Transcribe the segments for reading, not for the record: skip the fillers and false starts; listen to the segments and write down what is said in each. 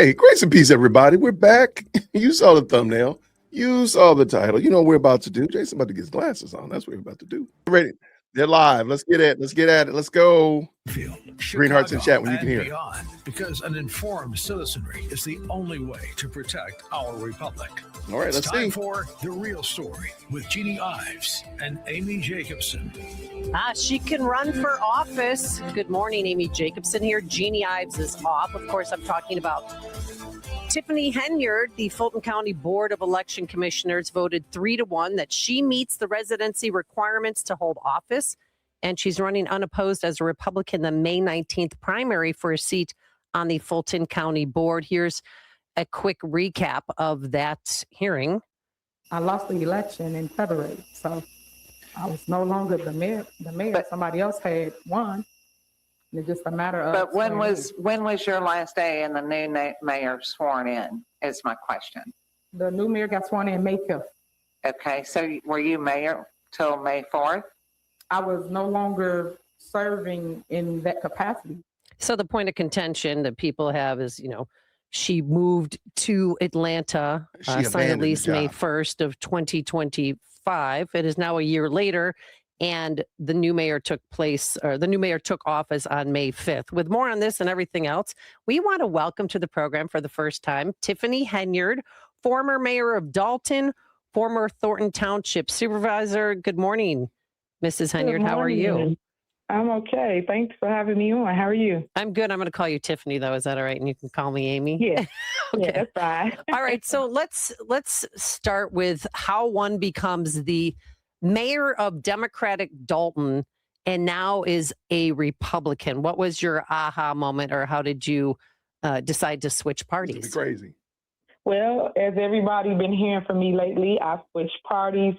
Hey, grace and peace, everybody. We're back. You saw the thumbnail. You saw the title. You know what we're about to do. Jason about to get his glasses on. That's what we're about to do. Ready? They're live. Let's get at it. Let's get at it. Let's go. Green hearts in chat when you can hear beyond, because an informed citizenry is the only way to protect our republic. All right, let's see. For The Real Story with Jeannie Ives and Amy Jacobson. She can run for office. Good morning, Amy Jacobson here. Jeannie Ives is off. Of course, I'm talking about Tiffany Henyard. The Fulton County Board of Election Commissioners voted 3-1 that she meets the residency requirements to hold office. And she's running unopposed as a Republican the May 19th primary for a seat on the Fulton County Board. Here's a quick recap of that hearing. I lost the election in February, so I was no longer the mayor. But somebody else had won. It's just a matter of. But when was your last day and the new mayor sworn in? Is my question. The new mayor got sworn in May 5th. Okay, so were you mayor till May 4th? I was no longer serving in that capacity. So the point of contention that people have is, she moved to Atlanta, signed a lease May 1st of 2025. It is now a year later, and the new mayor took office on May 5th. With more on this and everything else, we want to welcome to the program for the first time Tiffany Henyard, former mayor of Dalton, former Thornton Township supervisor. Good morning, Mrs. Henyard. How are you? I'm okay. Thanks for having me on. How are you? I'm good. I'm going to call you Tiffany, though. Is that all right? And you can call me Amy? Yeah. Okay. Yeah, that's fine. All right. So let's start with how one becomes the mayor of Democratic Dalton and now is a Republican. What was your aha moment, or how did you decide to switch parties? It's crazy. Well, as everybody been hearing from me lately, I switched parties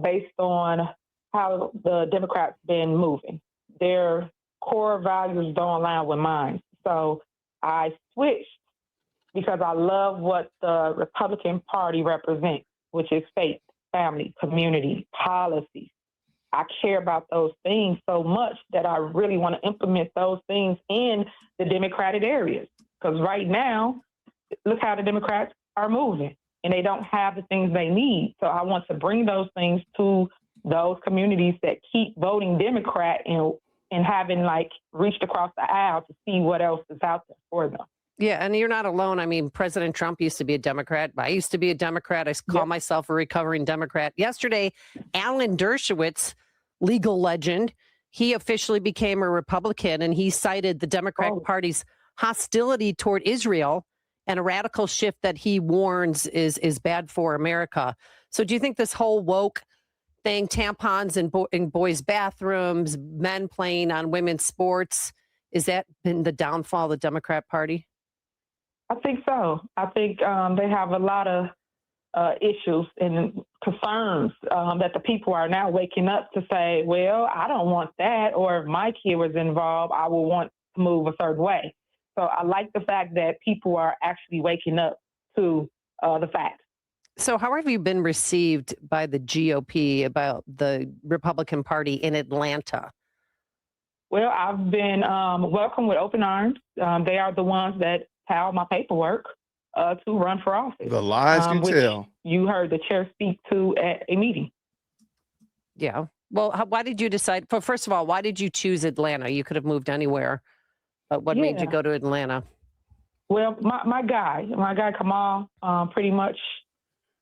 based on how the Democrats been moving. Their core values don't align with mine. So I switched because I love what the Republican Party represents, which is faith, family, community, policies. I care about those things so much that I really want to implement those things in the Democratic areas. Because right now, look how the Democrats are moving, and they don't have the things they need. So I want to bring those things to those communities that keep voting Democrat and having reached across the aisle to see what else is out there for them. Yeah, and you're not alone. I mean, President Trump used to be a Democrat. I used to be a Democrat. I call myself a recovering Democrat. Yesterday, Alan Dershowitz, legal legend, he officially became a Republican, and he cited the Democratic Party's hostility toward Israel and a radical shift that he warns is bad for America. So do you think this whole woke thing, tampons in boys' bathrooms, men playing on women's sports, is that been the downfall of the Democrat Party? I think so. I think they have a lot of issues and concerns that the people are now waking up to say, well, I don't want that, or if my kid was involved, I will want to move a certain way. So I like the fact that people are actually waking up to the facts. So how have you been received by the GOP, about the Republican Party in Atlanta? Well, I've been welcomed with open arms. They are the ones that filed my paperwork to run for office. The lies you tell. You heard the chair speak to at a meeting. Yeah. Well, why did you decide? First of all, why did you choose Atlanta? You could have moved anywhere. But what made you go to Atlanta? Well, my guy Kamal, pretty much,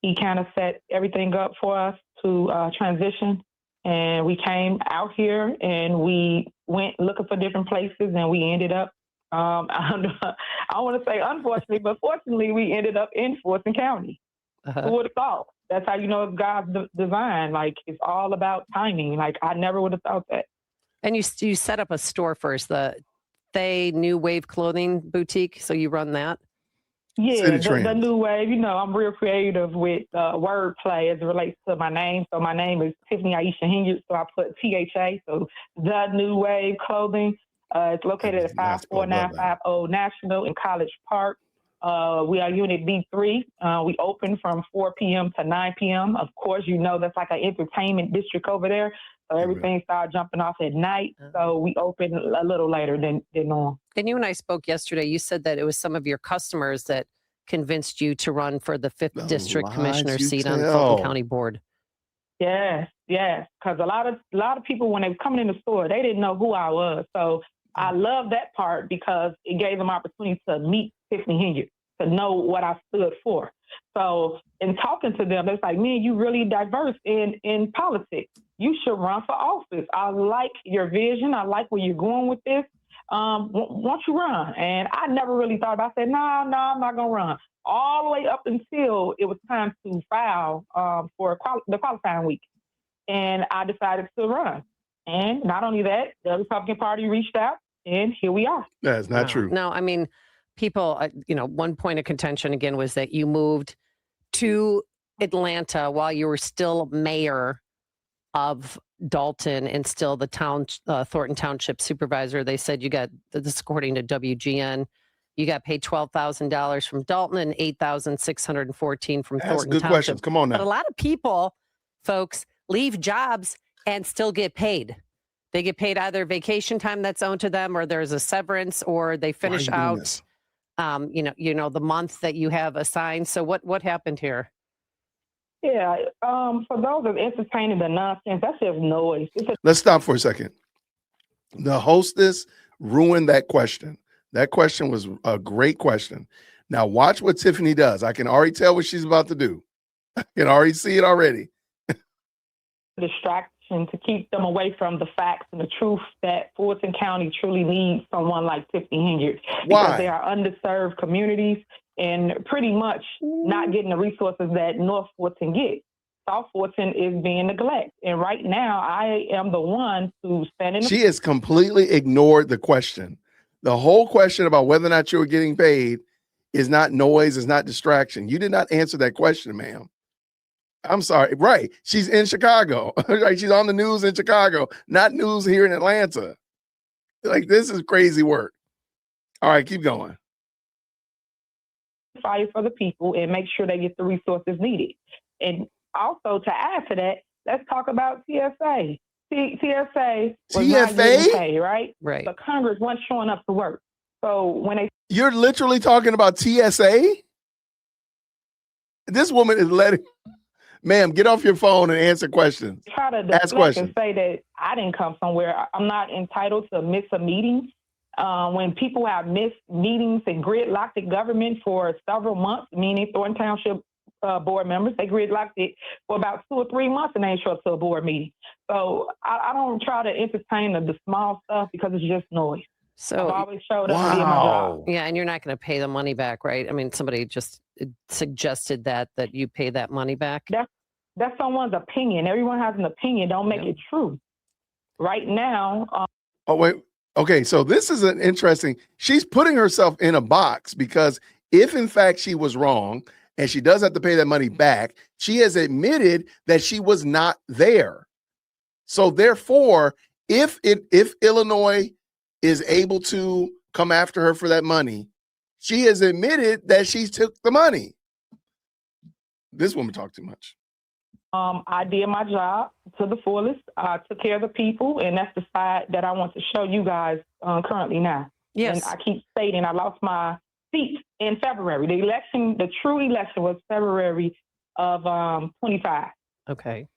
he kind of set everything up for us to transition. And we came out here and we went looking for different places, and we ended up, I want to say unfortunately, but fortunately, we ended up in Fulton County. Who would have thought? That's how you know it's God's design. It's all about timing. I never would have thought that. And you set up a store first, the Thay New Wave Clothing Boutique, so you run that? Yeah, the New Wave. I'm real creative with wordplay as it relates to my name. So my name is Tiffany Aisha Henyard, so I put THA, so The New Wave Clothing. It's located at 54950 National in College Park. We are Unit B3. We open from 4 p.m. to 9 p.m. Of course, you know that's like an entertainment district over there. So everything started jumping off at night. So we open a little later than normal. And you and I spoke yesterday. You said that it was some of your customers that convinced you to run for the 5th District Commissioner seat on the Fulton County Board. Yes. Because a lot of people, when they were coming in the store, they didn't know who I was. So I love that part because it gave them opportunity to meet Tiffany Henyard, to know what I stood for. So in talking to them, it's like, man, you really diverse in politics. You should run for office. I like your vision. I like where you're going with this. Won't you run? And I never really thought about it. I said, no, I'm not going to run. All the way up until it was time to file for the qualifying week. And I decided to run. And not only that, the Republican Party reached out, and here we are. That's not true. No, I mean, people, one point of contention again was that you moved to Atlanta while you were still mayor of Dalton and still the Thornton Township supervisor. They said you got, this according to WGN, you got paid $12,000 from Dalton and $8,614 from That's Thornton good Township. questions. Come on now. But a lot of people, folks, leave jobs and still get paid. They get paid either vacation time that's owed to them, or there's a severance, or they finish out, the month that you have assigned. So what happened here? Yeah, for those of entertaining the nonsense, that's just noise. Let's stop for a second. The hostess ruined that question. That question was a great question. Now watch what Tiffany does. I can already tell what she's about to do. I can already see it already. Distraction to keep them away from the facts and the truth that Fulton County truly needs someone like Tiffany Henyard. Because they are underserved communities and pretty much not getting the resources that North Fulton gets. South Fulton is being neglected. And right now, I am the one to stand in. She has completely ignored the question. The whole question about whether or not you were getting paid is not noise, is not distraction. You did not answer that question, ma'am. I'm sorry. Right. She's in Chicago. Like, she's on the news in Chicago, not news here in Atlanta. Like, this is crazy work. All right, keep going. Fight for the people and make sure they get the resources needed. And also to add to that, let's talk about TSA. TSA was not getting paid, right? Right. But Congress wasn't showing up to work. So when You're literally talking about TSA? This woman is letting, ma'am, get off your phone and answer questions. Try to deflect and say that I didn't come somewhere. I'm not entitled to miss a meeting. When people have missed meetings and gridlocked the government for several months, meaning Thornton Township board members, they gridlocked it for about 2 or 3 months and they ain't show up to a board meeting. So I don't try to entertain the small stuff because it's just noise. So I've always showed up and did my job. Yeah, and you're not going to pay the money back, right? I mean, somebody just suggested that you pay that money back. That's someone's opinion. Everyone has an opinion. Don't make it true. Right now. Oh, wait. Okay, so this is an interesting, she's putting herself in a box because if in fact she was wrong and she does have to pay that money back, she has admitted that she was not there. So therefore, if Illinois is able to come after her for that money, she has admitted that she took the money. This woman talked too much. I did my job to the fullest. I took care of the people, and that's the side that I want to show you guys currently now. Yes. And I keep stating I lost my seat in February. The true election was February of 25. Okay.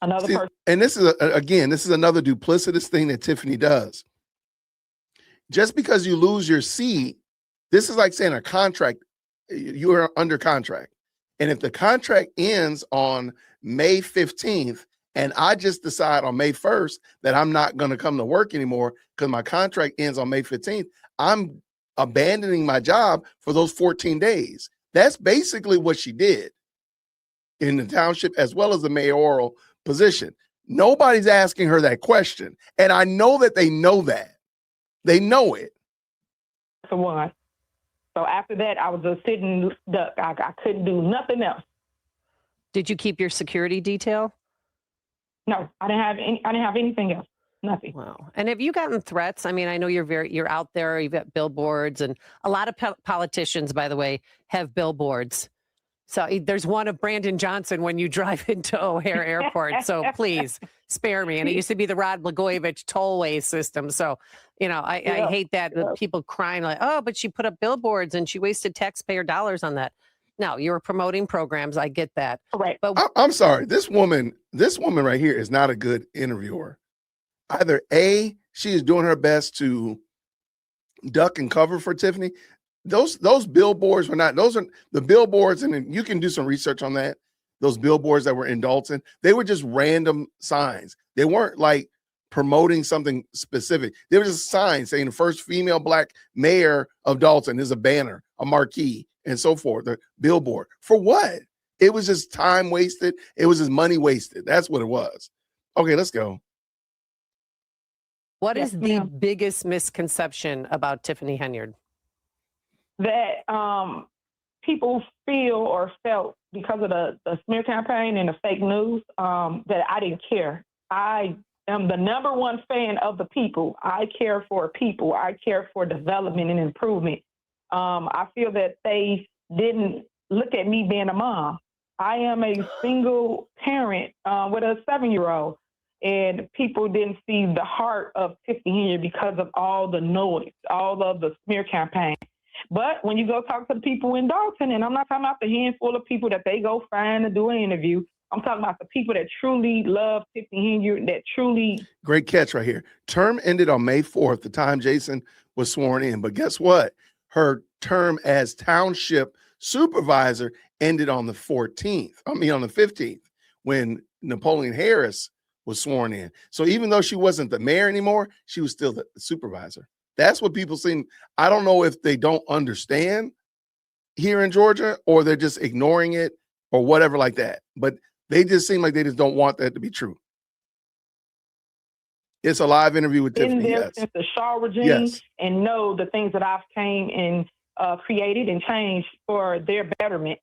Another person. And this is another duplicitous thing that Tiffany does. Just because you lose your seat, this is like saying a contract, you are under contract. And if the contract ends on May 15th, and I just decide on May 1st that I'm not going to come to work anymore because my contract ends on May 15th, I'm abandoning my job for those 14 days. That's basically what she did in the township as well as the mayoral position. Nobody's asking her that question. And I know that they know that. They know it. The one. So after that, I was just sitting duck. I couldn't do nothing else. Did you keep your security detail? No, I didn't have anything else. Nothing. Wow. And have you gotten threats? I mean, I know you're out there, you've got billboards, and a lot of politicians, by the way, have billboards. So there's one of Brandon Johnson when you drive into O'Hare Airport. So please spare me. And it used to be the Rod Blagojevich tollway system. So, I hate that people crying like, oh, but she put up billboards and she wasted taxpayer dollars on that. No, you were promoting programs. I get that. Right. But I'm sorry. This woman right here is not a good interviewer. Either A, she is doing her best to duck and cover for Tiffany. Those billboards were not, those are the billboards, and you can do some research on that. Those billboards that were in Dalton, they were just random signs. They weren't like promoting something specific. They were just signs saying the first female Black mayor of Dalton is a banner, a marquee, and so forth. The billboard. For what? It was just time wasted. It was just money wasted. That's what it was. Okay, let's go. what Yes, is the ma'am. biggest misconception about Tiffany Henyard? That people feel or felt because of the smear campaign and the fake news that I didn't care. I am the number one fan of the people. I care for people. I care for development and improvement. I feel that they didn't look at me being a mom. I am a single parent with a 7-year-old, and people didn't see the heart of Tiffany here because of all the noise, all of the smear campaign. But when you go talk to the people in Dalton, and I'm not talking about the handful of people that they go find to do an interview, I'm talking about the people that truly love Tiffany Henyard, that truly. Great catch right here. Term ended on May 4th, the time Jason was sworn in. But guess what? Her term as township supervisor ended on the 14th. On the 15th, when Napoleon Harris was sworn in. So even though she wasn't the mayor anymore, she was still the supervisor. That's what people seem. I don't know if they don't understand here in Georgia or they're just ignoring it or whatever like that. But they just seem like they just don't want that to be true. It's a live interview with In Tiffany. there Yes. since the Shaw regime, Yes. and know the things that I've came and created and changed for their betterment.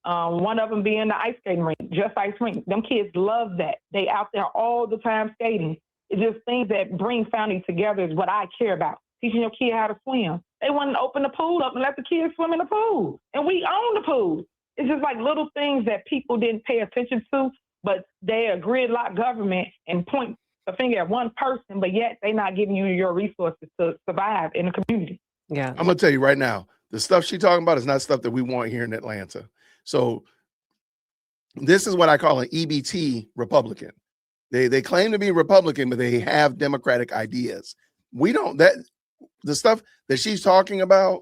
One of them being the ice skating rink, Just Ice Rink. Them kids love that. They out there all the time skating. It's just things that bring family together is what I care about. Teaching your kid how to swim. They want to open the pool up and let the kids swim in the pool. And we own the pool. It's just like little things that people didn't pay attention to, but they are gridlock government and point the finger at one person, but yet they're not giving you your resources to survive in the community. Yeah. I'm gonna tell you right now, the stuff she's talking about is not stuff that we want here in Atlanta. So this is what I call an EBT Republican. They claim to be Republican, but they have Democratic ideas. We don't that the stuff that she's talking about.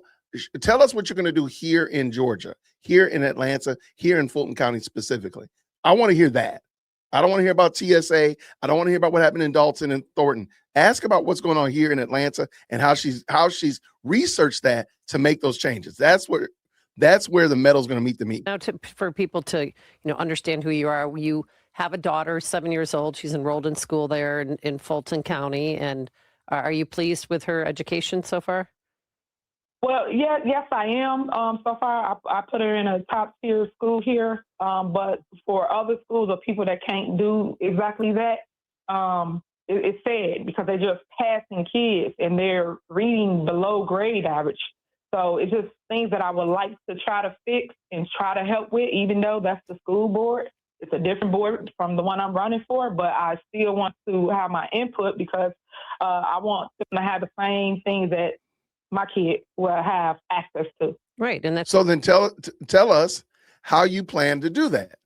Tell us what you're going to do here in Georgia, here in Atlanta, here in Fulton County specifically. I want to hear that. I don't want to hear about TSA. I don't want to hear about what happened in Dalton and Thornton. Ask about what's going on here in Atlanta and how she's researched that to make those changes. That's where the metal's going to meet the meat. Now, for people to understand who you are, you have a daughter, 7 years old. She's enrolled in school there in Fulton County. And are you pleased with her education so far? Well, yes, I am. So far, I put her in a top tier school here. But for other schools or people that can't do exactly that, it's sad because they're just passing kids and they're reading below grade average. So it's just things that I would like to try to fix and try to help with, even though that's the school board. It's a different board from the one I'm running for, but I still want to have my input because I want them to have the same things that my kid will have access to. Right. And that's So then tell us how you plan to do that.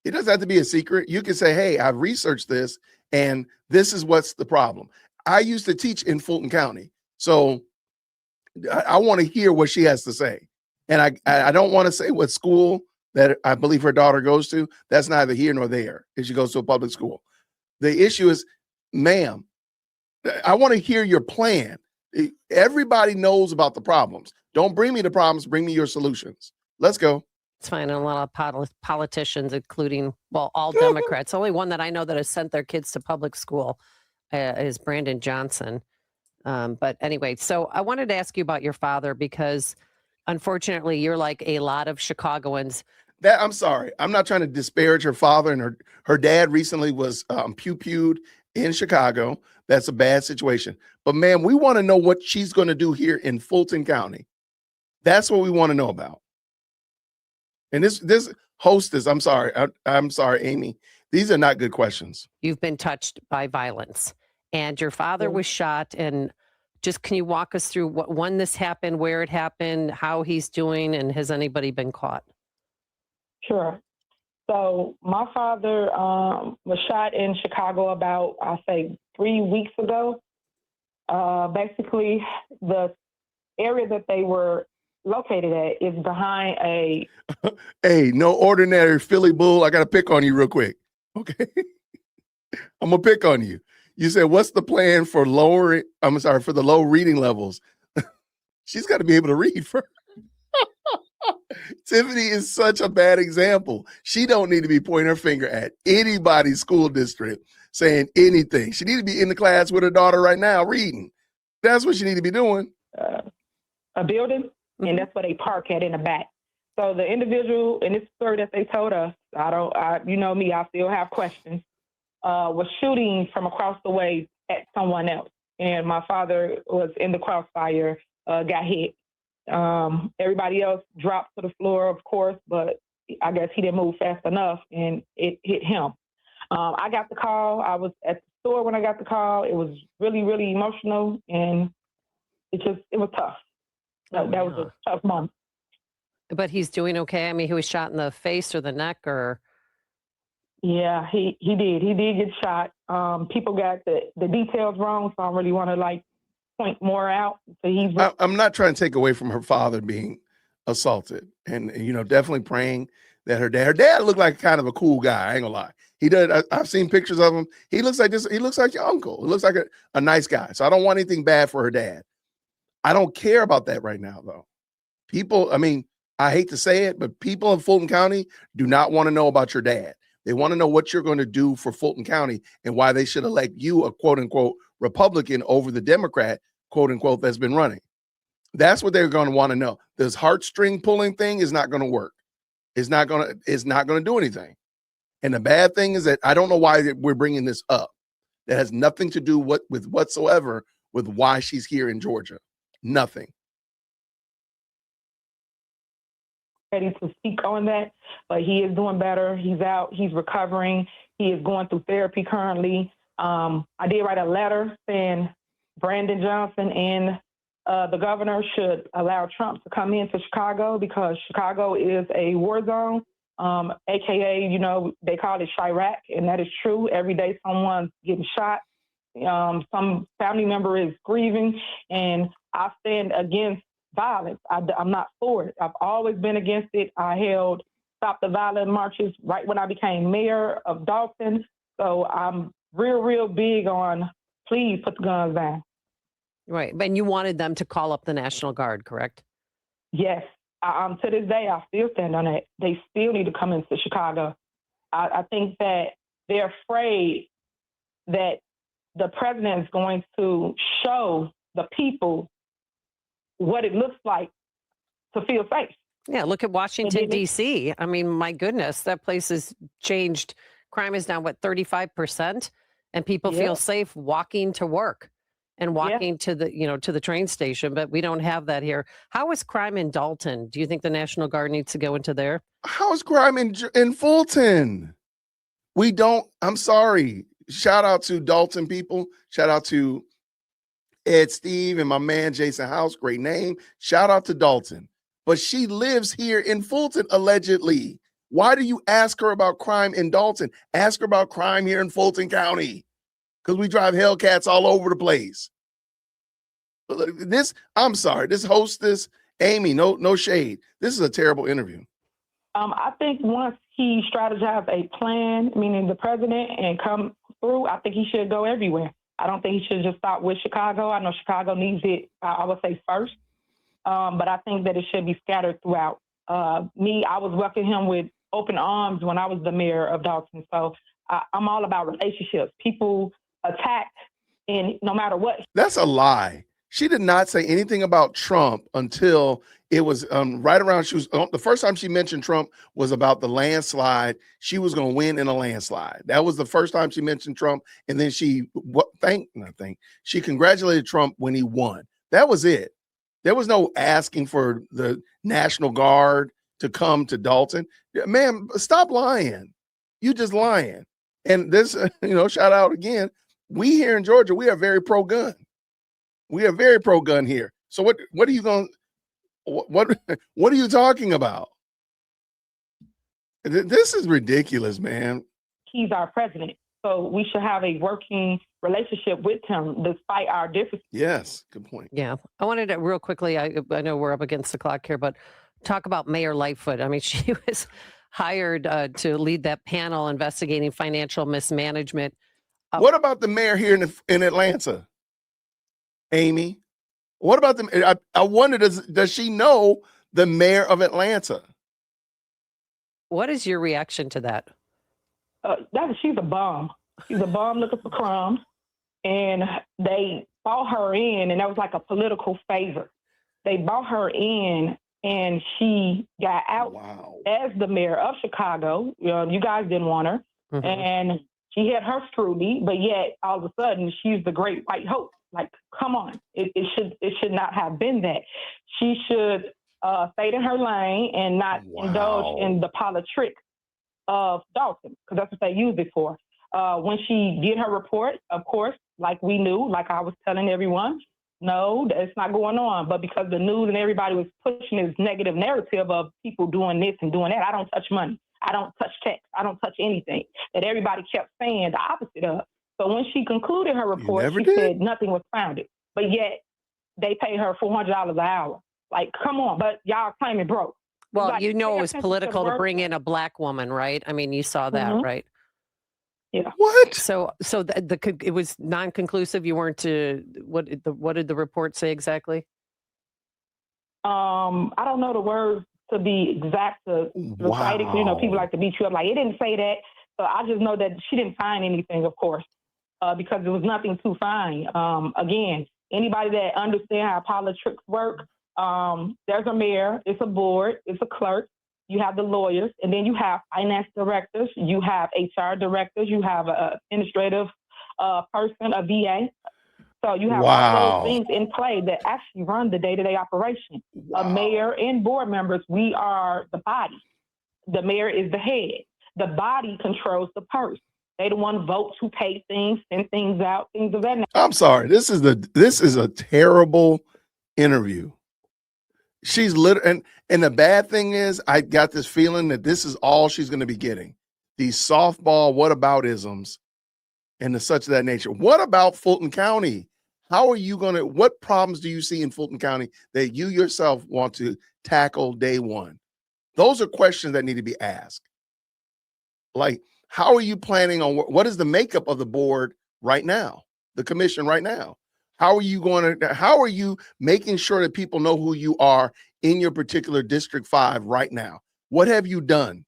It doesn't have to be a secret. You can say, hey, I've researched this and this is what's the problem. I used to teach in Fulton County. So I want to hear what she has to say. And I don't want to say what school that I believe her daughter goes to. That's neither here nor there if she goes to a public school. The issue is, ma'am, I want to hear your plan. Everybody knows about the problems. Don't bring me the problems, bring me your solutions. Let's go. it's fine. And a lot of politicians, including, all Democrats. Only one that I know that has sent their kids to public school is Brandon Johnson. But anyway, so I wanted to ask you about your father because unfortunately you're like a lot of Chicagoans. I'm sorry. I'm not trying to disparage her father, and her dad recently was pew-pewed in Chicago. That's a bad situation. But man, we want to know what she's going to do here in Fulton County. That's what we want to know about. And this hostess, I'm sorry, Amy. These are not good questions. You've been touched by violence, and your father was shot. And just can you walk us through when this happened, where it happened, how he's doing, and has anybody been caught? Sure. So my father was shot in Chicago about, I'll say, 3 weeks ago. Basically, the area that they were located at is behind a... Hey, no ordinary Philly bull. I got to pick on you real quick. Okay. I'm going to pick on you. You said, what's the plan for for the low reading levels? She's got to be able to read first. Tiffany is such a bad example. She don't need to be pointing her finger at anybody's school district saying anything. She need to be in the class with her daughter right now reading. That's what she need to be doing. A building, and that's where they park at in the back. So the individual, in this story that they told us, you know me, I still have questions, was shooting from across the way at someone else. And my father was in the crossfire, got hit. Everybody else dropped to the floor, of course, but I guess he didn't move fast enough and it hit him. I got the call. I was at the store when I got the call. It was really, really emotional, and it was tough. That was a tough moment. But he's doing okay. I mean, he was shot in the face or the neck, or... Yeah, he did. He did get shot. People got the details wrong, so I don't really want to point more out. So I'm not trying to take away from her father being assaulted, and definitely praying that her dad looked like kind of a cool guy. I ain't gonna lie. He does. I've seen pictures of him. He looks like this. He looks like your uncle. He looks like a nice guy. So I don't want anything bad for her dad. I don't care about that right now, though. People, I mean, I hate to say it, but people in Fulton County do not want to know about your dad. They want to know what you're going to do for Fulton County and why they should elect you, a quote unquote Republican, over the Democrat, quote unquote, that's been running. That's what they're going to want to know. This heartstring pulling thing is not going to work. It's not going to do anything. And the bad thing is that I don't know why we're bringing this up. That has nothing to do whatsoever with why she's here in Georgia. Nothing. Ready to speak on that, but he is doing better. He's out. He's recovering. He is going through therapy currently. I did write a letter saying Brandon Johnson and the governor should allow Trump to come into Chicago because Chicago is a war zone, AKA, they call it Chirac, and that is true. Every day someone's getting shot. Some family member is grieving, and I stand against violence. I'm not for it. I've always been against it. I held Stop the Violent marches right when I became mayor of Dalton. So I'm real big on please put the guns down. Right. And you wanted them to call up the National Guard, correct? Yes. To this day, I still stand on it. They still need to come into Chicago. I think that they're afraid that the president is going to show the people what it looks like to feel safe. Yeah, look at Washington, D.C. I mean, my goodness, that place has changed. Crime is now, 35%? And people feel safe walking to work and walking to the train station, but we don't have that here. How is crime in Dalton? Do you think the National Guard needs to go into there? How is crime in Fulton? We don't. I'm sorry. Shout out to Dalton people. Shout out to Ed Steve and my man Jason House. Great name. Shout out to Dalton. But she lives here in Fulton, allegedly. Why do you ask her about crime in Dalton? Ask her about crime here in Fulton County. Because we drive Hellcats all over the place. I'm sorry, this hostess, Amy, no shade. This is a terrible interview. I think once he strategized a plan, meaning the president, and come through, I think he should go everywhere. I don't think he should just stop with Chicago. I know Chicago needs it, I would say, first. But I think that it should be scattered throughout. I was welcoming him with open arms when I was the mayor of Dalton. So I'm all about relationships. People attack, and no matter what. That's a lie. She did not say anything about Trump until It was right around. She was the first time she mentioned Trump was about the landslide. She was going to win in a landslide. That was the first time she mentioned Trump, and then she congratulated Trump when he won. That was it. There was no asking for the National Guard to come to Dalton. Man, stop lying. You just lying. And this, shout out again. We here in Georgia, we are very pro-gun. We are very pro-gun here. So what are you going? What are you talking about? This is ridiculous, man. He's our president, so we should have a working relationship with him despite our differences. Yes, good point. Yeah, I wanted to real quickly. I know we're up against the clock here, but talk about Mayor Lightfoot. I mean, she was hired to lead that panel investigating financial mismanagement. What about the mayor here in Atlanta, Amy? What about them? I wonder, does she know the mayor of Atlanta? What is your reaction to that? She's a bum. She's a bum looking for crumbs. And they bought her in, and that was like a political favor. They bought her in, and she got out as the mayor of Chicago. You guys didn't want her. Mm-hmm. And she had her scrutiny, but yet all of a sudden she's the great white hope. Like, come on. It should not have been that. She should stay in her lane and not indulge in the politics of Dalton, because that's what they use it for. When she did her report, of course, like we knew, like I was telling everyone, no, it's not going on. But because the news and everybody was pushing this negative narrative of people doing this and doing that, I don't touch money. I don't touch checks. I don't touch anything, that everybody kept saying the opposite of. So when she concluded her report, she said nothing was founded. But yet they paid her $400 an hour. Like, come on, but y'all claiming broke. Well, like, it was political to bring in a black woman, right? I mean, you saw that, mm-hmm. right? Yeah. What? So it was non-conclusive. You weren't to what did the report say exactly? I don't know the words to be exact to recite it. People like to beat you up. Like, it didn't say that. So I just know that she didn't find anything, of course, because there was nothing to find. Again, anybody that understands how politics work, there's a mayor, it's a board, it's a clerk, you have the lawyers, and then you have finance directors, you have HR directors, you have an administrative person, a VA. So you have all those things in play that actually run the day-to-day operation. A mayor and board members, we are the body. The mayor is the head. The body controls the purse. They the one votes who pay things, send things out, things of that nature. I'm sorry. This is a terrible interview. She's and the bad thing is, I got this feeling that this is all she's going to be getting. These softball whataboutisms and such of that nature. What about Fulton County? How are you what problems do you see in Fulton County that you yourself want to tackle day one? Those are questions that need to be asked. Like, how are you planning on what is the makeup of the board right now, the commission right now? How are you making sure that people know who you are in your particular District 5 right now? What have you done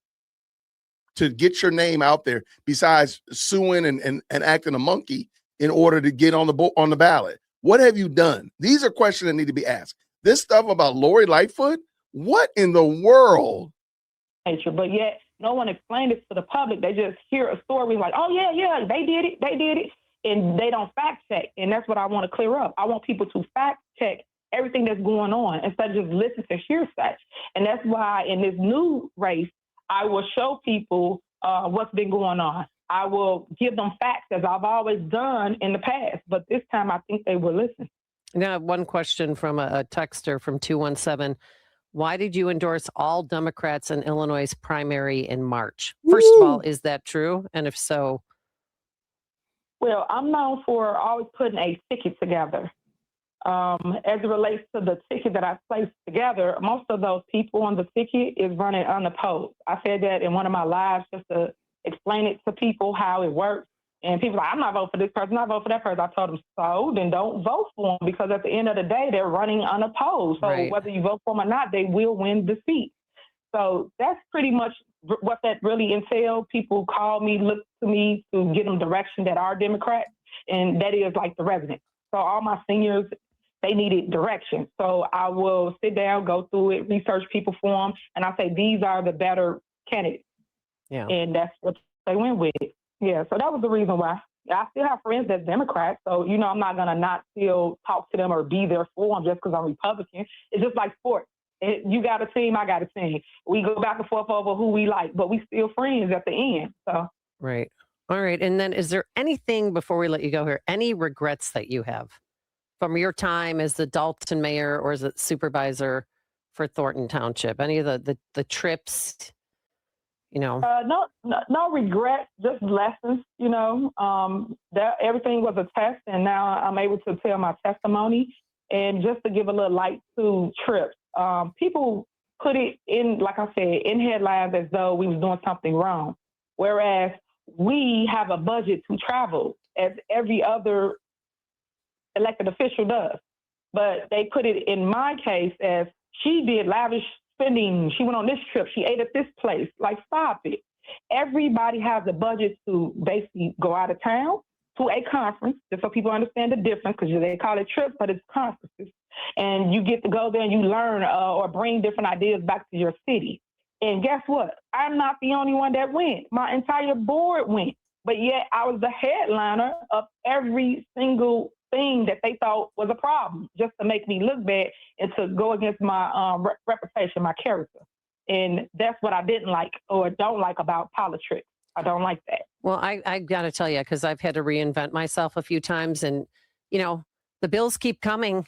to get your name out there besides suing and acting a monkey in order to get on the ballot? What have you done? These are questions that need to be asked. This stuff about Lori Lightfoot, what in the world? But yet no one explained it to the public. They just hear a story like, oh, yeah, they did it. And they don't fact check. And that's what I want to clear up. I want people to fact check everything that's going on instead of just listen to hearsay. And that's why in this new race, I will show people what's been going on. I will give them facts as I've always done in the past. But this time I think they will listen. Now, one question from a texter from 217. Why did you endorse all Democrats in Illinois' primary in March? First of all, is that true? And if so? Well, I'm known for always putting a ticket together. As it relates to the ticket that I placed together, most of those people on the ticket is running unopposed. I said that in one of my lives just to explain it to people how it works. And people are like, I'm not voting for this person, I'm not voting for that person. I told them, so then don't vote for them, because at the end of the day, they're running unopposed. So whether you vote for them or not, they will win the seat. So that's pretty much what that really entailed. People call me, look to me to get them direction that are Democrats, and that is like the residents. So all my seniors they needed direction. So I will sit down, go through it, research people for them, and I say, these are the better candidates. Yeah. And that's what they went with. Yeah, so that was the reason why. I still have friends that's Democrats, so, I'm not going to not still talk to them or be there for them just because I'm Republican. It's just like sports. You got a team, I got a team. We go back and forth over who we like, but we still friends at the end. So. Right. All right. And then is there anything, before we let you go here, any regrets that you have from your time as the Dalton mayor or as a supervisor for Thornton Township? Any of the trips, No regrets, just lessons, that everything was a test, and now I'm able to tell my testimony. And just to give a little light to trips, people put it in, like I said, in headlines as though we was doing something wrong. Whereas we have a budget to travel as every other elected official does. But they put it in my case as she did lavish spending. She went on this trip. She ate at this place. Like, stop it. Everybody has a budget to basically go out of town to a conference, just so people understand the difference, because they call it trips, but it's conferences. And you get to go there and you learn or bring different ideas back to your city. And guess what? I'm not the only one that went. My entire board went. But yet I was the headliner of every single thing that they thought was a problem, just to make me look bad and to go against my reputation, my character. And that's what I didn't like or don't like about politics. I don't like that. Well, I got to tell you, because I've had to reinvent myself a few times, and, the bills keep coming,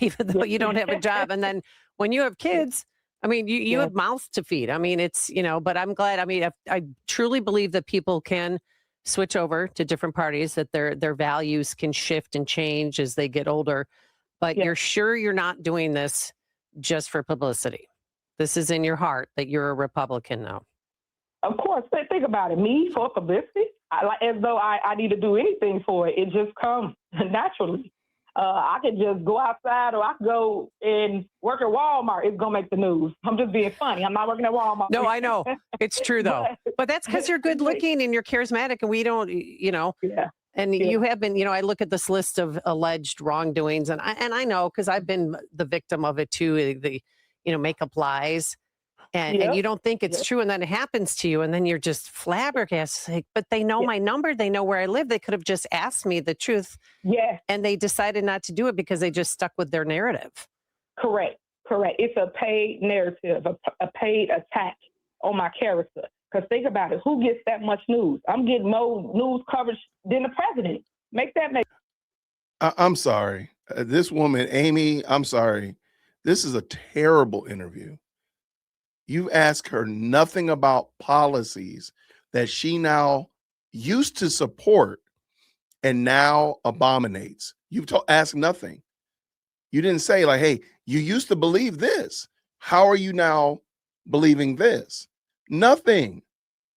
even though you don't have a job. And then when you have kids, I mean, you have mouths to feed. I mean, it's, but I'm glad. I mean, I truly believe that people can switch over to different parties, that their values can shift and change as they get older. But you're sure you're not doing this just for publicity. This is in your heart that you're a Republican now. Of course. Think about it. Me for publicity, as though I need to do anything for it. It just comes naturally. I could just go outside, or I could go and work at Walmart. It's going to make the news. I'm just being funny. I'm not working at Walmart. No, I know. It's true, though. But that's because you're good looking and you're charismatic, and we don't, Yeah. And you have been, I look at this list of alleged wrongdoings, and I know, because I've been the victim of it too, the makeup lies. And you don't think it's true, and then it happens to you, and then you're just flabbergasted. Like, but they know my number, they know where I live. They could have just asked me the truth. Yeah. And they decided not to do it because they just stuck with their narrative. Correct. It's a paid narrative, a paid attack on my character. Because think about it, who gets that much news? I'm getting more news coverage than the president. Make that make. I'm sorry. This woman, Amy, I'm sorry. This is a terrible interview. You ask her nothing about policies that she now used to support and now abominates. You've asked nothing. You didn't say, like, hey, you used to believe this. How are you now believing this? Nothing.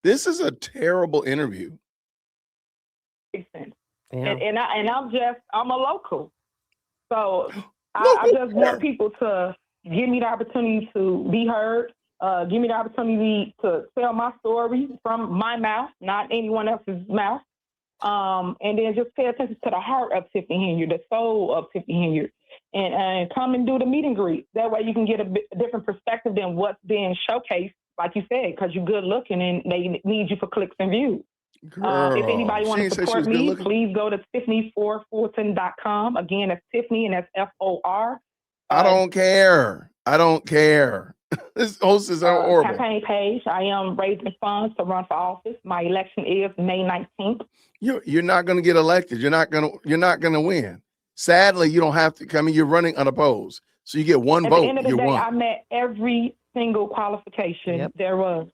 This is a terrible interview. Makes sense. Yeah. And I'm a local. So I just want people to give me the opportunity to be heard. Give me the opportunity to tell my story from my mouth, not anyone else's mouth. And then just pay attention to the heart of Tiffany Henyard, the soul of Tiffany Henyard, and come and do the meet and greet. That way you can get a different perspective than what's being showcased, like you said, because you're good looking and they need you for clicks and views. If anybody wants to support me, please go to tiffany4fulton.com. Again, that's Tiffany, and that's FOR. I don't care. This host is horrible. Campaign page. I am raising funds to run for office. My election is May 19th. You're not going to get elected. You're not going to win. Sadly, you don't have to. I mean, you're running unopposed, so you get one vote. At the end of the day, won. I met every single qualification there was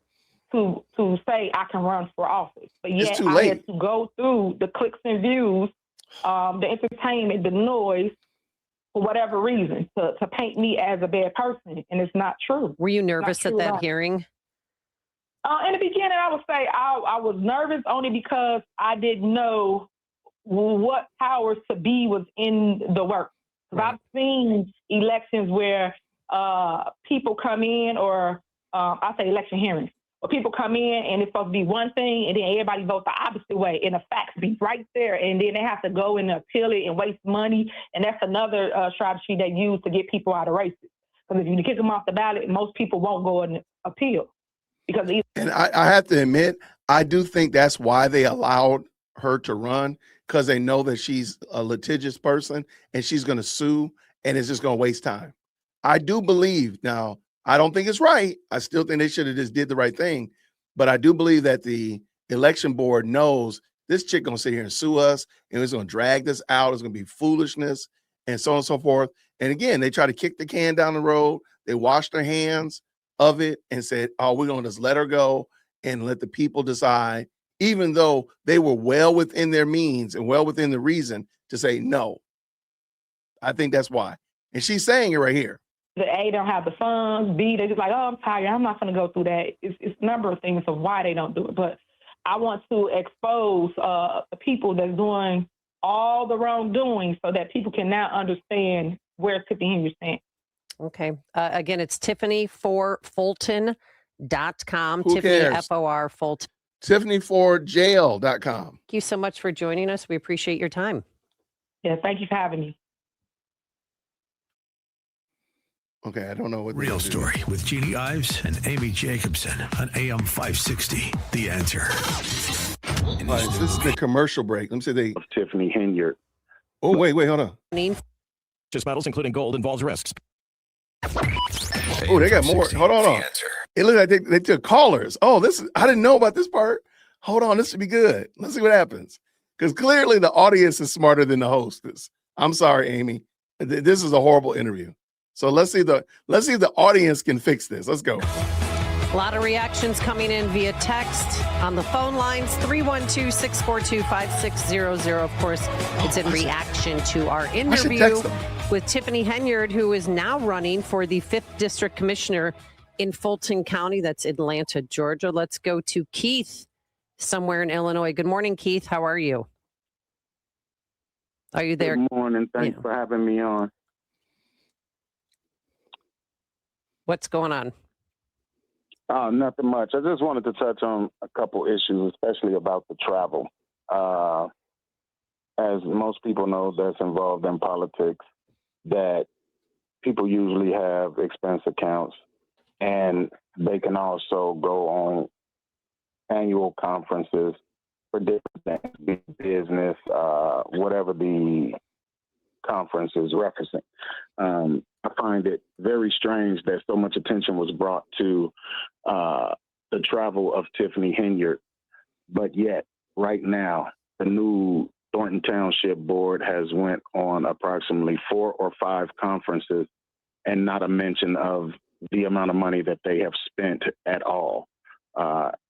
to say I can run for office. But yet I had to go through the clicks and views, the entertainment, the noise, for whatever reason, to paint me as a bad person, and it's not true. Were you nervous at that hearing? In the beginning, I would say I was nervous only because I didn't know what powers to be was in the work. Right. I've seen elections where people come in, or I say election hearings, But people come in and it's supposed to be one thing, and then everybody votes the opposite way, and the facts be right there, and then they have to go and appeal it and waste money, and that's another strategy they use to get people out of races. Because if you kick them off the ballot, most people won't go and appeal. Because and I have to admit, I do think that's why they allowed her to run, because they know that she's a litigious person and she's going to sue, and it's just going to waste time. I do believe now. I don't think it's right. I still think they should have just did the right thing. But I do believe that the election board knows this chick going to sit here and sue us, and it's going to drag this out. It's going to be foolishness and so on and so forth. And again, they try to kick the can down the road. They washed their hands of it and said, oh, we're going to just let her go and let the people decide, even though they were well within their means and well within the reason to say no. I think that's why. And she's saying it right here. The A don't have the funds, B, they're just like, oh, I'm tired, I'm not going to go through that. It's a number of things of why they don't do it. But I want to expose the people that's doing all the wrongdoing so that people can now understand where Tiffany Henyard stands. Okay. Again, it's tiffanyforfulton.com. Who Tiffany, cares? F-O-R, Fulton. Tiffanyforjail.com. Thank you so much for joining us. We appreciate your time. Yeah, thank you for having me. Okay, I don't know what Real Story with Jeannie Ives and Amy Jacobson on AM 560. The Answer. All right, this is the commercial break. Let me say of Tiffany Henyard. Oh, wait, hold on. Just metals, including gold, involves risks. Oh, they got more. Hold on. It looks like they took callers. Oh, I didn't know about this part. Hold on, this should be good. Let's see what happens. Because clearly the audience is smarter than the hostess. I'm sorry, Amy. This is a horrible interview. So let's see if the audience can fix this. Let's go. A lot of reactions coming in via text on the phone lines, 312-642-5600. Of course, it's in reaction to our interview with Tiffany Henyard, who is now running for the 5th District Commissioner in Fulton County. That's Atlanta, Georgia. Let's go to Keith somewhere in Illinois. Good morning, Keith. How are you? Are you there? Good morning. Thanks for having me on. What's going on? Nothing much. I just wanted to touch on a couple issues, especially about the travel. As most people know that's involved in politics, that people usually have expense accounts, and they can also go on annual conferences for different things, business, whatever the conference is referencing. I find it very strange that so much attention was brought to the travel of Tiffany Henyard, but yet right now the new Thornton Township Board has went on approximately 4 or 5 conferences and not a mention of the amount of money that they have spent at all.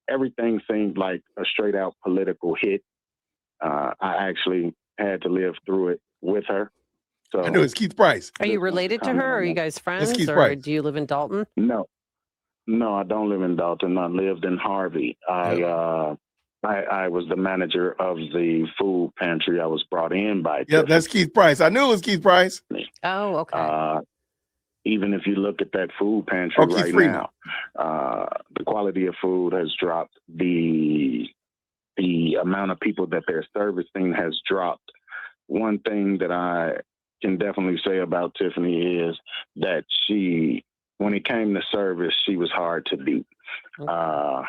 Everything seemed like a straight out political hit. I actually had to live through it with her. So I know it's Keith Price. Are you related to her? Are you guys friends? Keith Or Price. do you live in Dalton? No, I don't live in Dalton. I lived in Harvey. I was the manager of the food pantry. I was brought in by. Yep, that's Keith Price. I knew it was Keith Price. Oh, okay. Even if you look at that food pantry right now, the quality of food has dropped. The amount of people that they're servicing has dropped. One thing that I can definitely say about Tiffany is that when it came to service, she was hard to beat. Okay. All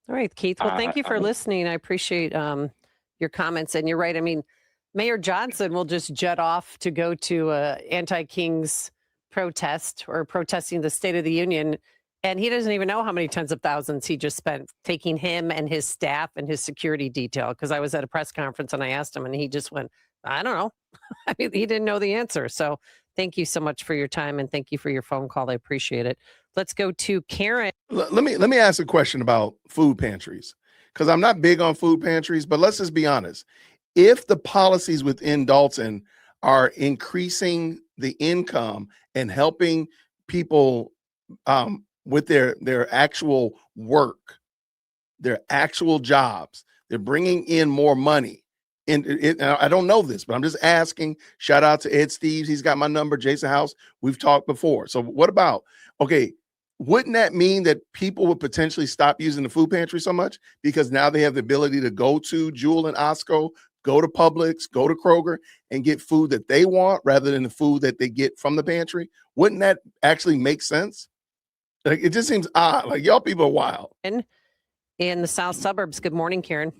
right, Keith. Well, thank you for listening. I appreciate your comments. And you're right. I mean, Mayor Johnson will just jet off to go to anti-Kings protest or protesting the State of the Union. And he doesn't even know how many tens of thousands he just spent taking him and his staff and his security detail. Because I was at a press conference and I asked him and he just went, I don't know. I mean, he didn't know the answer. So thank you so much for your time and thank you for your phone call. I appreciate it. Let's go to Karen. Let me ask a question about food pantries, because I'm not big on food pantries, but let's just be honest. If the policies within Dalton are increasing the income and helping people with their actual work, their actual jobs, they're bringing in more money. And I don't know this, but I'm just asking. Shout out to Ed Steves. He's got my number. Jason House. We've talked before. So what about, okay, wouldn't that mean that people would potentially stop using the food pantry so much because now they have the ability to go to Jewel and Osco, go to Publix, go to Kroger, and get food that they want rather than the food that they get from the pantry? Wouldn't that actually make sense? Like, it just seems odd. Like, y'all people are wild. In the south suburbs. Good morning, Karen.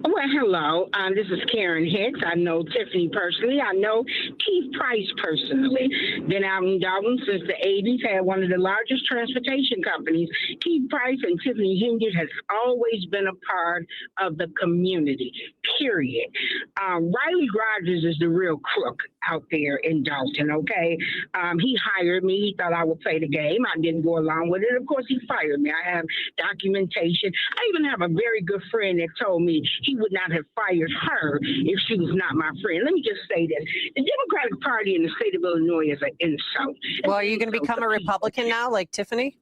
Well, hello. This is Karen Hicks. I know Tiffany personally. I know Keith Price personally. Been out in Dalton since the 80s, had one of the largest transportation companies. Keith Price and Tiffany Henyard has always been a part of the community, period. Riley Rogers is the real crook out there in Dalton, okay? He hired me. He thought I would play the game. I didn't go along with it. Of course, he fired me. I have documentation. I even have a very good friend that told me he would not have fired her if she was not my friend. Let me just say this. The Democratic Party in the state of Illinois is an insult. Well, are you going to become a Republican now, like Tiffany?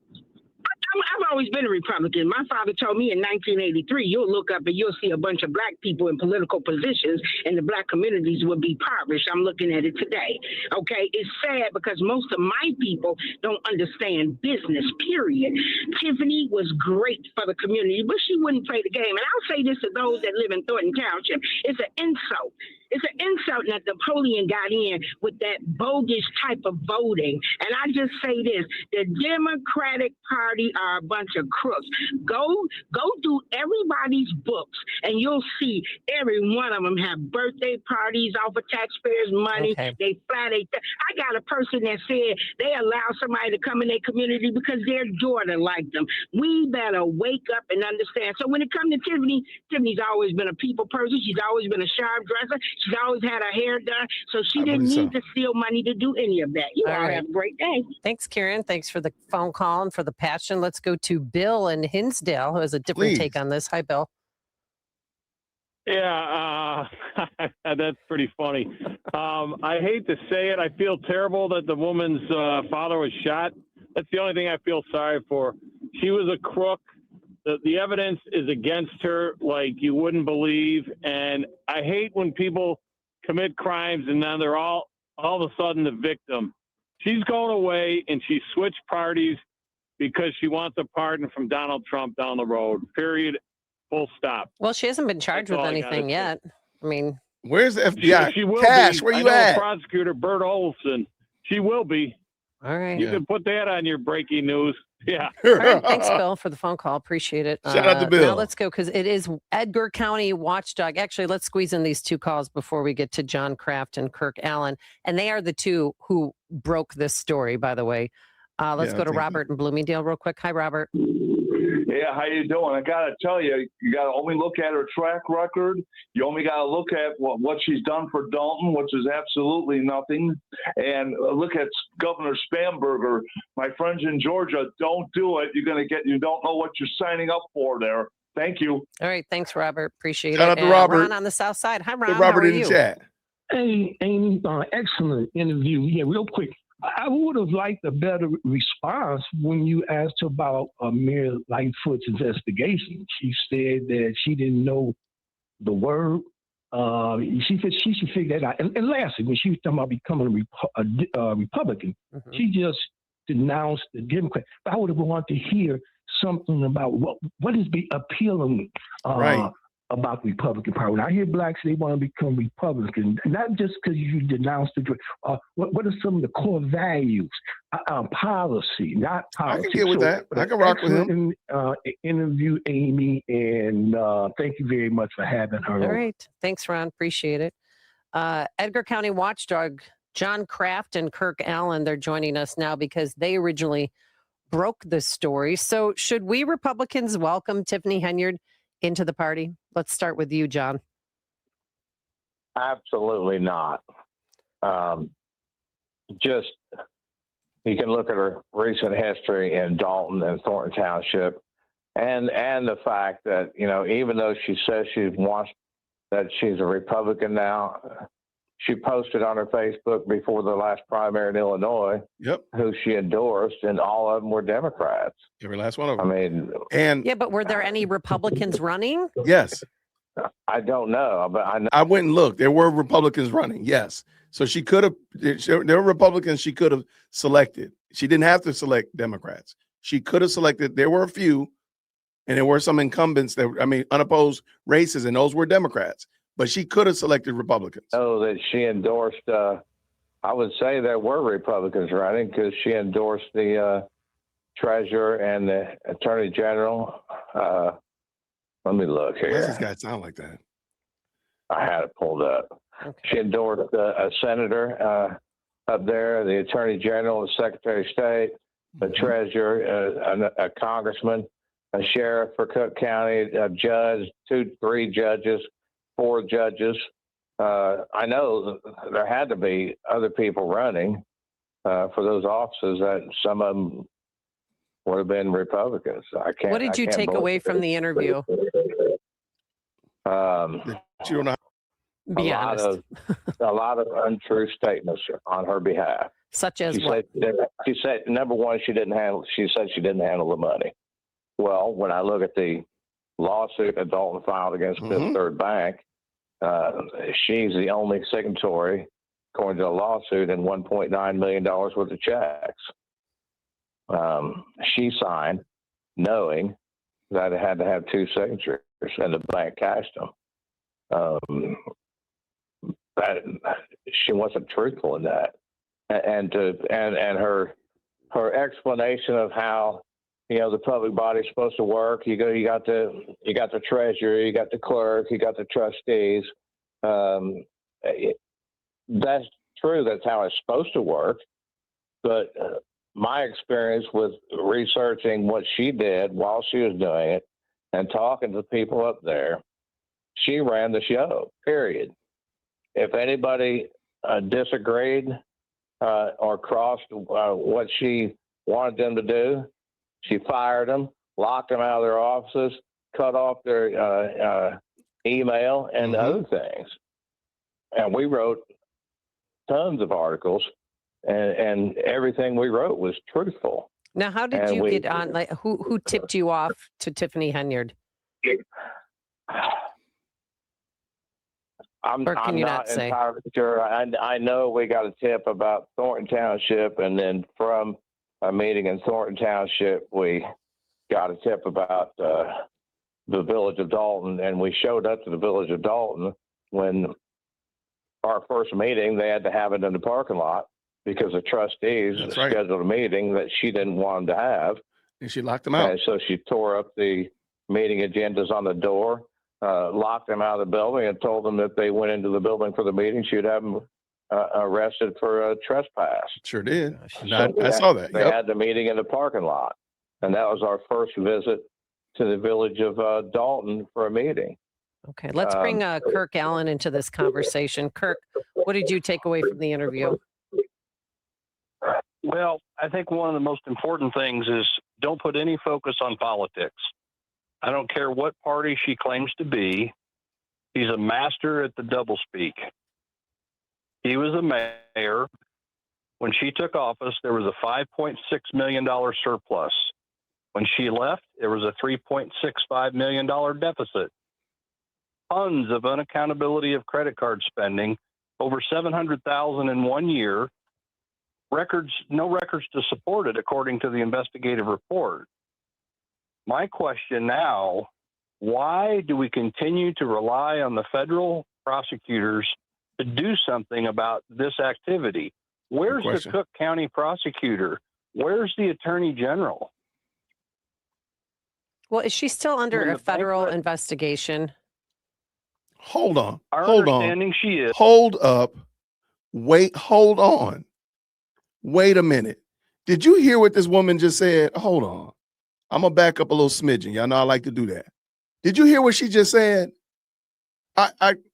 I've always been a Republican. My father told me in 1983, you'll look up and you'll see a bunch of black people in political positions and the black communities will be impoverished. I'm looking at it today. Okay. It's sad because most of my people don't understand business, period. Tiffany was great for the community, but she wouldn't play the game. And I'll say this to those that live in Thornton Township. It's an insult. It's an insult that Napoleon got in with that bogus type of voting. And I just say this, the Democratic Party are a bunch of crooks. Go through everybody's books and you'll see every one of them have birthday parties off of taxpayers' money. Okay. They I got a person that said they allow somebody to come in their community because their daughter liked them. We better wake up and understand. So when it comes to Tiffany, Tiffany's always been a people person. She's always been a sharp dresser. She's always had her hair done, so she didn't need to steal money to do any of that. You all have a great day. Thanks, Karen. Thanks for the phone call and for the passion. Let's go to Bill in Hinsdale, who has a different take on this. Hi, Bill. Yeah, that's pretty funny. I hate to say it. I feel terrible that the woman's father was shot. That's the only thing I feel sorry for. She was a crook. The evidence is against her like you wouldn't believe. And I hate when people commit crimes and then they're all of a sudden the victim. She's going away and she switched parties because she wants a pardon from Donald Trump down the road. Period. Full stop. Well, she hasn't been charged with anything yet. I mean, where's the FBI? She will Cash, be. where you at? Prosecutor Bert Olson. She will be. All right. You can put that on your breaking news. Yeah. All right. Thanks, Bill, for the phone call. Appreciate it. Shout out to Bill. Now let's go because it is Edgar County Watchdog. Actually, let's squeeze in these two calls before we get to John Kraft and Kirk Allen. And they are the two who broke this story, by the way. Let's go to Robert in Bloomingdale real quick. Hi, Robert. Yeah, how you doing? I got to tell you, you got to only look at her track record. You only got to look at what she's done for Dalton, which is absolutely nothing. And look at Governor Spamberger. My friends in Georgia, don't do it. You don't know what you're signing up for there. Thank you. All right. Thanks, Robert. Appreciate Shout it. out to Robert. Ron on the south side. Hi, Ron. Robert how are in you? the chat. Hey, Amy, excellent interview. Yeah, real quick. I would have liked a better response when you asked about Mayor Lightfoot's investigation. She said that she didn't know the word. She should figure that out. And lastly, when she was talking about becoming a Republican, she just denounced the Democrat. But I would have wanted to hear something about what is appealing about the Republican Party. When I hear blacks, they want to become Republican, not just because you denounce the what are some of the core values, policy, not politics. I can get with that. I can rock with him. Interview Amy, and thank you very much for having her. All right. Thanks, Ron. Appreciate it. Edgar County Watchdog, John Kraft and Kirk Allen, they're joining us now because they originally broke this story. So should we Republicans welcome Tiffany Henyard into the party? Let's start with you, John. Absolutely not. Just, you can look at her recent history in Dalton and Thornton Township and the fact that, even though she says that she's a Republican now, she posted on her Facebook before the last primary in Illinois who she endorsed, and all of them were Democrats. Every last one of them. I mean, but were there any Republicans running? Yes. I don't know, but I know. I went and looked. There were Republicans running. Yes. So she could have, there were Republicans she could have selected. She didn't have to select Democrats. She could have selected, there were a few, and there were some incumbents unopposed races, and those were Democrats, but she could have selected Republicans. Oh, that she endorsed, I would say there were Republicans running because she endorsed the treasurer and the attorney general. Let me look here. Why does this guy sound like that? I had it pulled up. Okay. She endorsed a senator up there, the attorney general, the secretary of state, the treasurer, a congressman, a sheriff for Cook County, a judge, 3 judges, 4 judges. I know there had to be other people running for those offices. That some of them would have been Republicans. What did you take away from the interview? You don't know. Be honest. A lot of untrue statements on her behalf. Such as she what? She said, number one, she said she didn't handle the money. Well, when I look at the lawsuit that Dalton filed against Fifth Third Bank, she's the only signatory, according to the lawsuit, in $1.9 million worth of checks. She signed knowing that it had to have 2 signatures, and the bank cashed them. That she wasn't truthful in that, and her explanation of how the public body's supposed to work. You got the treasurer, you got the clerk, you got the trustees. That's true. That's how it's supposed to work. But my experience with researching what she did while she was doing it and talking to people up there, she ran the show, period. If anybody disagreed or crossed what she wanted them to do, she fired them, locked them out of their offices, cut off their email and other things. And we wrote tons of articles, and everything we wrote was truthful. Now, how did you get on? Like, who tipped you off to Tiffany Henyard? I'm not entirely sure. I know we got a tip about Thornton Township, and then from a meeting in Thornton Township, we got a tip about the village of Dalton, and we showed up to the village of Dalton when our first meeting. They had to have it in the parking lot because the trustees scheduled a meeting that she didn't want them to have. And she locked them out. And so she tore up the meeting agendas on the door, locked them out of the building, and told them that if they went into the building for the meeting, she'd have them arrested for a trespass. Sure did. So I saw that. They had the meeting in the parking lot. And that was our first visit to the village of Dalton for a meeting. Okay, let's bring Kirk Allen into this conversation. Kirk, what did you take away from the interview? Well, I think one of the most important things is don't put any focus on politics. I don't care what party she claims to be. He's a master at the doublespeak. He was a mayor. When she took office, there was a $5.6 million surplus. When she left, there was a $3.65 million deficit. Tons of unaccountability of credit card spending, over $700,000 in 1 year. No records to support it, according to the investigative report. My question now, why do we continue to rely on the federal prosecutors to do something about this activity? Where's the Cook County prosecutor? Where's the attorney general? Well, is she still under a federal investigation? Hold on. Our Hold on. understanding she is. Hold up. Wait. Hold on. Wait a minute. Did you hear what this woman just said? Hold on. I'm going to back up a little smidgen. Y'all know I like to do that. Did you hear what she just said?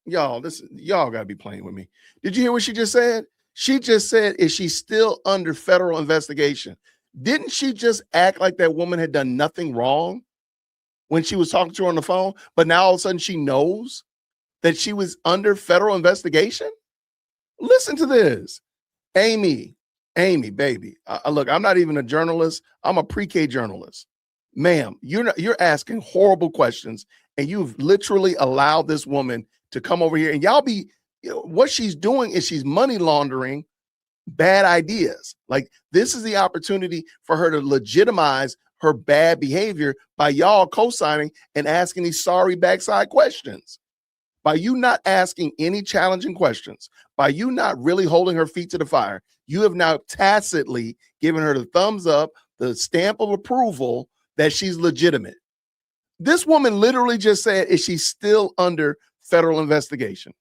Y'all got to be playing with me. Did you hear what she just said? She just said, is she still under federal investigation? Didn't she just act like that woman had done nothing wrong when she was talking to her on the phone? But now all of a sudden she knows that she was under federal investigation? Listen to this. Amy, baby. Look, I'm not even a journalist. I'm a pre-K journalist. ma'am, you're asking horrible questions, and you've literally allowed this woman to come over here, and what she's doing is she's money laundering bad ideas. Like, this is the opportunity for her to legitimize her bad behavior by y'all co-signing and asking these sorry backside questions. By you not asking any challenging questions, by you not really holding her feet to the fire, you have now tacitly given her the thumbs up, the stamp of approval that she's legitimate. This woman literally just said, is she still under federal investigation?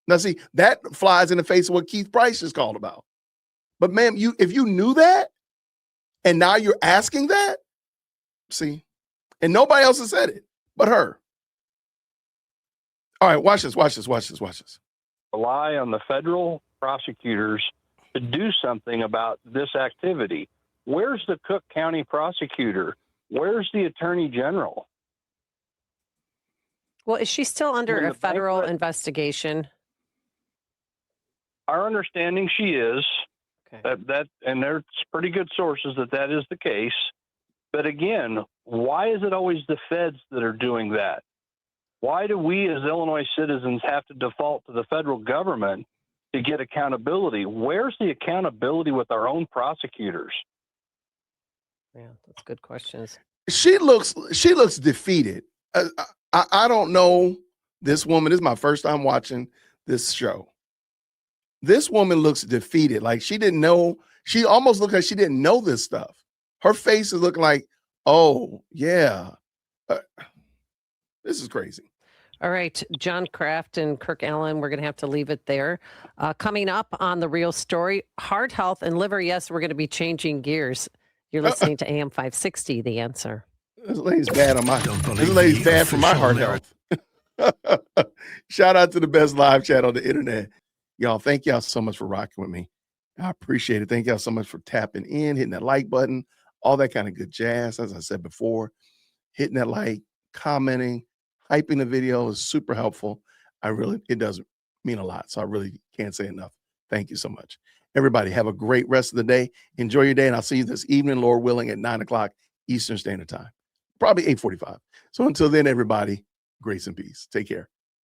Now, see, that flies in the face of what Keith Price is called about. But ma'am, if you knew that, and now you're asking that, see, and nobody else has said it but her. All right, watch this. Rely on the federal prosecutors to do something about this activity. Where's the Cook County prosecutor? Where's the attorney general? Well, is she still under a federal investigation? Our understanding she is. Okay. And there's pretty good sources that is the case. But again, why is it always the feds that are doing that? Why do we as Illinois citizens have to default to the federal government to get accountability? Where's the accountability with our own prosecutors? Yeah, that's good questions. She looks defeated. I don't know this woman. This is my first time watching this show. This woman looks defeated. Like she didn't know. She almost looked like she didn't know this stuff. Her face is looking like, oh, yeah. This is crazy. All right, John Kraft and Kirk Allen, we're going to have to leave it there. Coming up on The Real Story, heart health and liver. Yes, we're going to be changing gears. You're listening to AM 560, The Answer. This lady's bad for my heart health. Shout out to the best live chat on the internet. Y'all, thank y'all so much for rocking with me. I appreciate it. Thank y'all so much for tapping in, hitting that like button, all that kind of good jazz. As I said before, hitting that like, commenting, hyping the video is super helpful. It does mean a lot. So I really can't say enough. Thank you so much. Everybody have a great rest of the day. Enjoy your day. And I'll see you this evening, Lord willing, at 9:00 Eastern Standard Time, probably 8:45. So until then, everybody, grace and peace. Take care.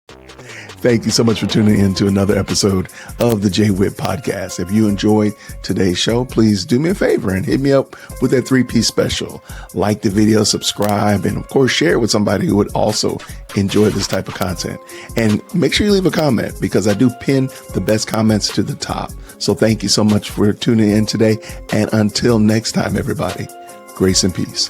Thank you so much for tuning in to another episode of the JWhit Podcast. If you enjoyed today's show, please do me a favor and hit me up with that 3-piece special. Like the video, subscribe, and of course, share it with somebody who would also enjoy this type of content. And make sure you leave a comment because I do pin the best comments to the top. So thank you so much for tuning in today. And until next time, everybody, grace and peace.